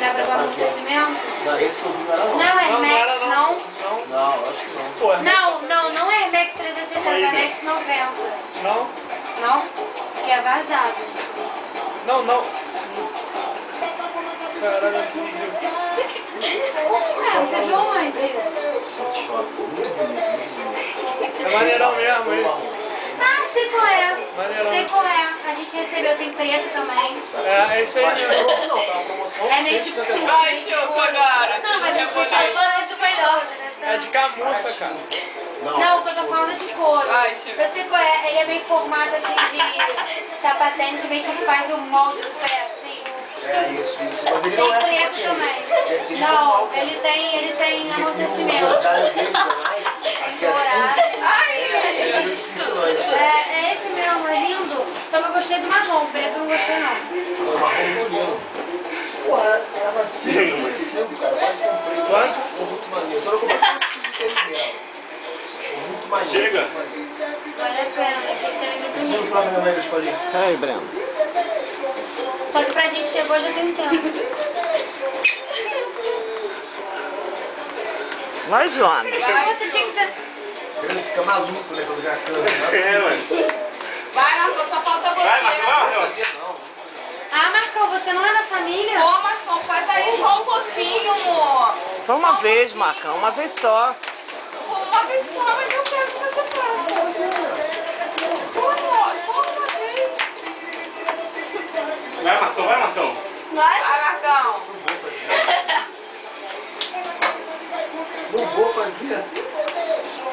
Dá pra ver o amortecimento? Não, esse que eu vi não era não. Não, Hermex, não? Não, acho que não. Pô, Não é Hermex 360, é Hermex 90. Não? Não? Porque é vazado. Não. Caralho, que vídeo. Você viu onde? Choque, muito bonito. É maneirão mesmo, hein? Ah, sei qual é. Maneirão. Sei qual é. A gente recebeu, tem preto também. É isso aí Acho que mesmo. não, tá uma promoção. É meio de 179. Ai, choco agora. Não, mas a gente recebeu do melhor. É de camuça, cara. Não, o que eu tô falando é de couro. Ai, Chico. Eu sei qual é. Ele é meio formado assim de sapatênis, meio que faz o molde do pé, assim. É isso. Mas ele Tem não é preto sapatênis. também. Não, ele tem O amortecimento. horário dele também. Aqui é assim. É esse mesmo, é lindo. Só que eu gostei do marrom, o preto eu não gostei não. O marrom bonito. Porra, tava 5, cara. Quase comprei. Quanto? Ficou muito maneiro. Só não comprei porque eu preciso ter mesmo. Ficou muito maneiro. Chega. Muito maneiro. Vale a pena, porque tem muito Esse bonito. não prova minha mãe que eu escolhi. Aí, Breno. Só que pra gente chegou já tem um tempo. Vai, Joana. Você tinha que ser... Ele fica maluco, né, quando vê a câmera. É, mano. Vai, Marcão, só falta você. Vai, Marcão. Não fazia não. Ah, Marcão, você não é da família? Ô, Marcão, faz aí só um pouquinho, amor. Só uma vez, Marcão. Uma vez só. Uma vez só, mas eu quero que você faça. Só, amor, só uma vez. Vai, Marcão. Vai, Marcão. Não vou fazer.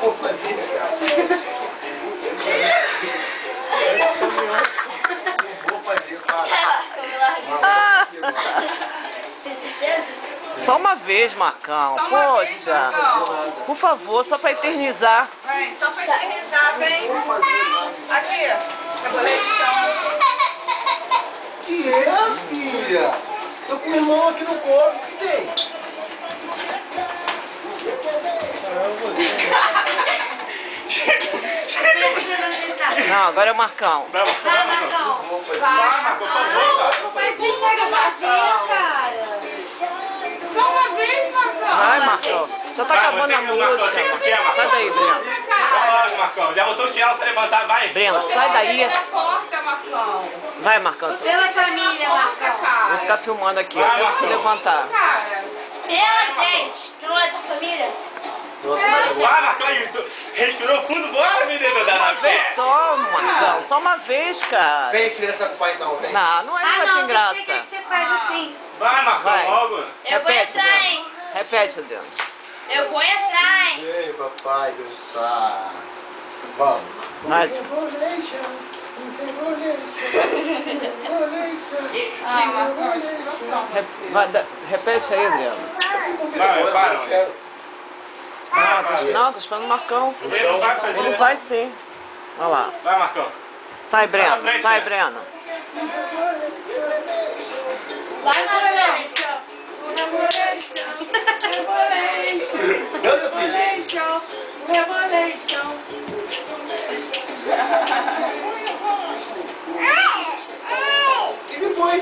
Vou fazer, cara. Não vou fazer, cara. Tem certeza? Só uma vez, Marcão. Só uma vez, Poxa. Marcão. Por favor, só pra eternizar. Vem, só pra eternizar, vem. Aqui, rebolei de chão. Que é, filha? Tô com o irmão aqui no corpo, o que tem? Não, agora é o Marcão. Vai, Vai, Marcão. Marcão. Vai, Marcão, por favor, cara. Não faz estraga fazer, cara. Só uma vez, Marcão. Vai, Marcão. Já tá Vai, acabando você a que não marcou, você música. que quer, Marcão. Sai daí, Breno. Vai logo, Marcão. Já botou o chinelo pra levantar, vai. Breno, Você sai vai daí. sair da porta, Marcão. Vai, Marcão. Pela família, Marcão. Vou ficar filmando aqui Vai, até te Marcão. levantar. Cara. Pela gente, que não é da família. Vai, Marcão. Aí, tu respirou fundo, bora, menino. Dá na Uma vez fé. só, Marcão. Só uma vez, cara. Vem, filha, essa culpa então, vem. Não é Ah, vai não, ter tem graça. que ser que você faz assim. Vai, Marcão, Vai. logo. Eu vou Repete, entrar, Breno. hein? Repete, Adriano. Eu vou entrar, hein? Vem, papai, dançar. Vamos. Vai. Repete aí, Adriano. Vai, para. Eu quero. Não, tô esperando o Marcão. Ele não vai fazer. Ele vai sim. Olha lá. Vai, Marcão. Sai, Breno. frente, Sai, né? Breno. Vai, Marcão. Dança, filha. O que foi?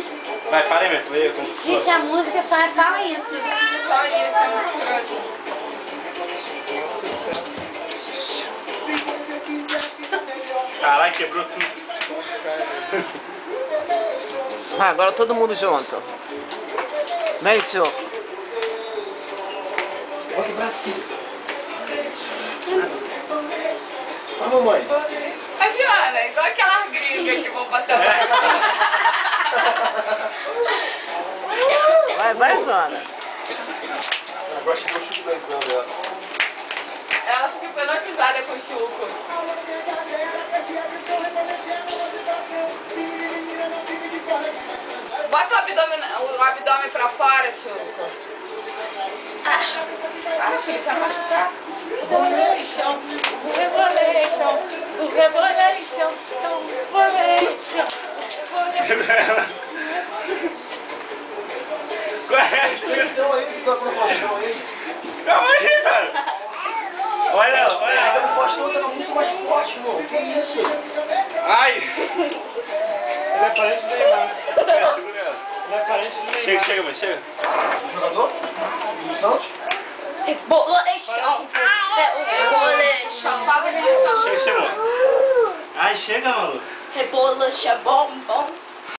Vai, para aí, meu filho. Gente, a música só fala isso. Só isso, é muito escroto. Caralho, quebrou tudo. Vai, agora todo mundo junto. Vem, tio. Bota o braço, filho. A mamãe. A Joana, igual aquelas gringas que vão passar Vai, Zona. Eu gosto de ver o Chico dançando, ela. Ela fica hipnotizada com o Chuco. Bota o abdômen pra fora, Chuco. Para, filho, você vai machucar. Rebolation, rebolation, rebolation, rebolation. Qual é? Então aí, que tá com o Faustão aí? Calma aí, cara. Olha ela, olha Ah, ela. o Faustão tava muito mais forte, irmão. Que isso? Ai. Ele é parente do Neymar. Segura ela. é parente do Neymar. Chega, chega, mãe, chega. O jogador? Do Santos? Bolechão. Bolechão. Chega, chega. Ai, chega, maluco. Rebolacha, bom, bom.